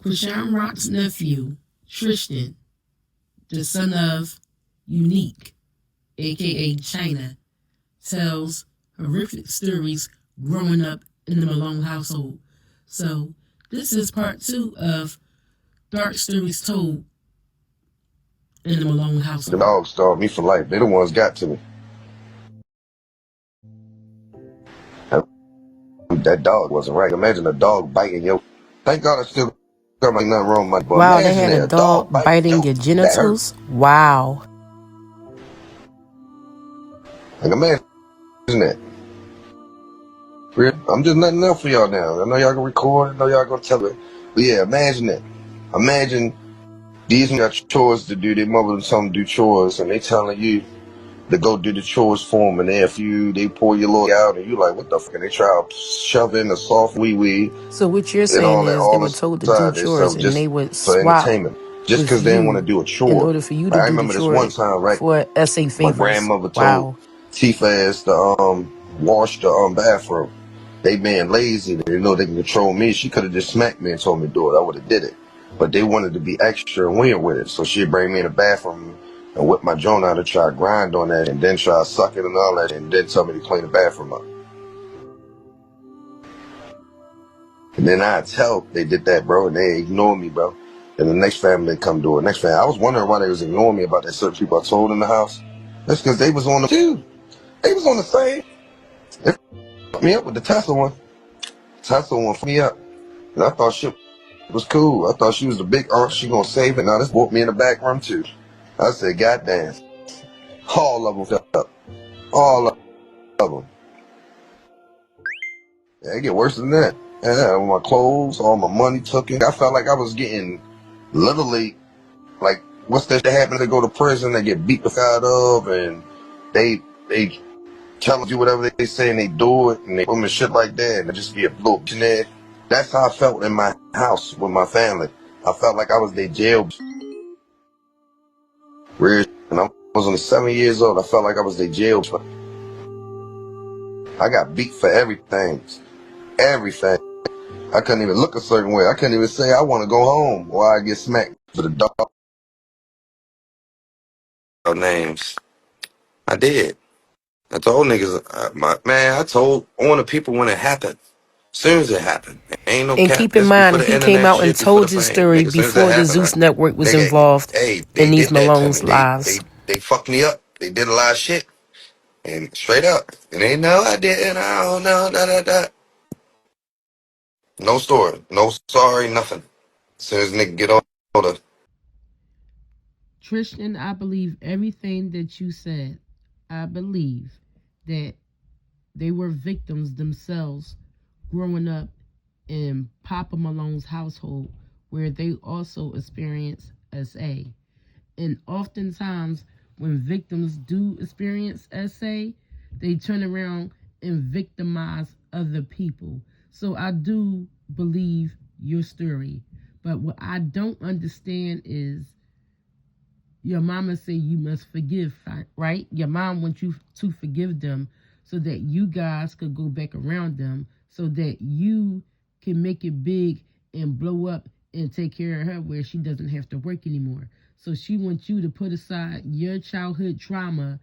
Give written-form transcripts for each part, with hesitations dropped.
Chrisean Rock's nephew, Tristan, the son of Unique, aka China, tells horrific stories growing up in the Malone household. So, this is part 2 of Dark Stories Told in the Malone The household. dogs starved me for life. They the ones got to me. That dog wasn't right. Imagine a dog biting your. Thank God I still got my nothing wrong with my. But Wow, they imagine had a that a dog dog biting biting your. your That hurt. genitals? Wow. Like imagine that. I'm just nothing else for y'all now. I know y'all gonna record. I know y'all gonna tell it. But yeah, imagine that. Imagine these got chores to do. Their mother and some do chores, and they telling you to go do the chores for them, and they pour your little out, and you like, what the fuck? And they try to shove in a soft wee wee So what you're and saying all that, is they all were told to do inside chores themselves and they just would for swap entertainment, just with because they didn't want to you do a in chore. order for you to I do the remember this one chore time, right? for essay My favors. grandmother told Wow. Tifa ass to wash the bathroom. They being lazy, they know they can control me. She could have just smacked me and told me to do it. I would have did it. But they wanted to be extra and weird with it. So she'd bring me in the bathroom and whip my joint out and try to grind on that and then try to suck it and all that and then tell me to clean the bathroom up. And then I tell they did that, bro, and they ignored me, bro. And the next family come do it. Next family, I was wondering why they was ignoring me about that certain people I told in the house. That's because they was on the too. They was on the same. They fucked me up with the Tesla one. Tesla one fucked me up. And I thought shit was cool. I thought she was the big aunt. She gonna save it. Now this brought me in the back room too. I said, God damn. All of them fucked up. All of them. Yeah, it get worse than that. Yeah, all my clothes, all my money took it. I felt like I was getting literally like what's that happened? They go to prison, they get beat the fuck out of, and they tell you whatever they say and they do it, and they put them in shit like that, and it just be a little bitch in there. That's how I felt in my house with my family. I felt like I was their jail. Weird. And I was only 7 years old. I felt like I was their jail. I got beat for everything. Everything. I couldn't even look a certain way. I couldn't even say I want to go home or I get smacked for the dog names. I did. I told niggas, I told on the people when it happened. As soon as it happened. Ain't no And cap. keep in This mind, before the he came internet out and shit, before the told his fame. story Nigga, as soon as that before the happened, Zeus Network was nigga, involved hey, they in these did that to me. Malone's lives. They fucked me up. They did a lot of shit. And straight up. And they know I didn't. I don't know. No story. No sorry, nothing. As soon as nigga get older. Tristan, I believe everything that you said. I believe that they were victims themselves growing up in Papa Malone's household, where they also experienced SA. And oftentimes, when victims do experience SA, they turn around and victimize other people. So I do believe your story. But what I don't understand is your mama say you must forgive, right? Your mom wants you to forgive them so that you guys could go back around them so that you can make it big and blow up and take care of her where she doesn't have to work anymore. So she wants you to put aside your childhood trauma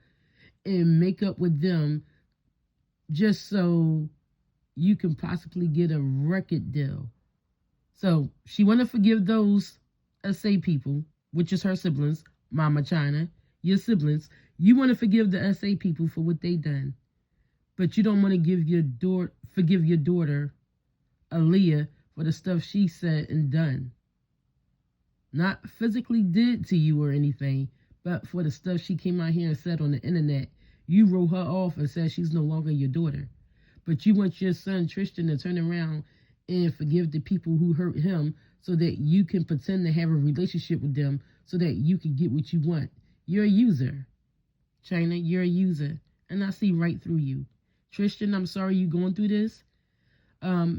and make up with them just so you can possibly get a record deal. So she want to forgive those SA people, which is her siblings, Mama China, your siblings. You want to forgive the SA people for what they done, but you don't want to forgive your daughter, Aaliyah, for the stuff she said and done. Not physically did to you or anything, but for the stuff she came out here and said on the internet. You wrote her off and said she's no longer your daughter. But you want your son Tristan to turn around and forgive the people who hurt him so that you can pretend to have a relationship with them so that you can get what you want. You're a user, China. You're a user. And I see right through you. Tristan, I'm sorry you're going through this.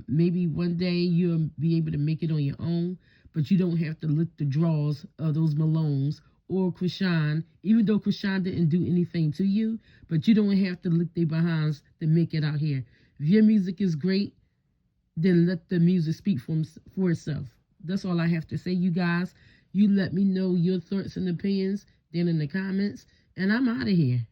Maybe one day you'll be able to make it on your own, but you don't have to lick the draws of those Malones or Chrisean, even though Chrisean didn't do anything to you, but you don't have to lick their behinds to make it out here. If your music is great, then let the music speak for itself. That's all I have to say, you guys. You let me know your thoughts and opinions then in the comments, and I'm out of here.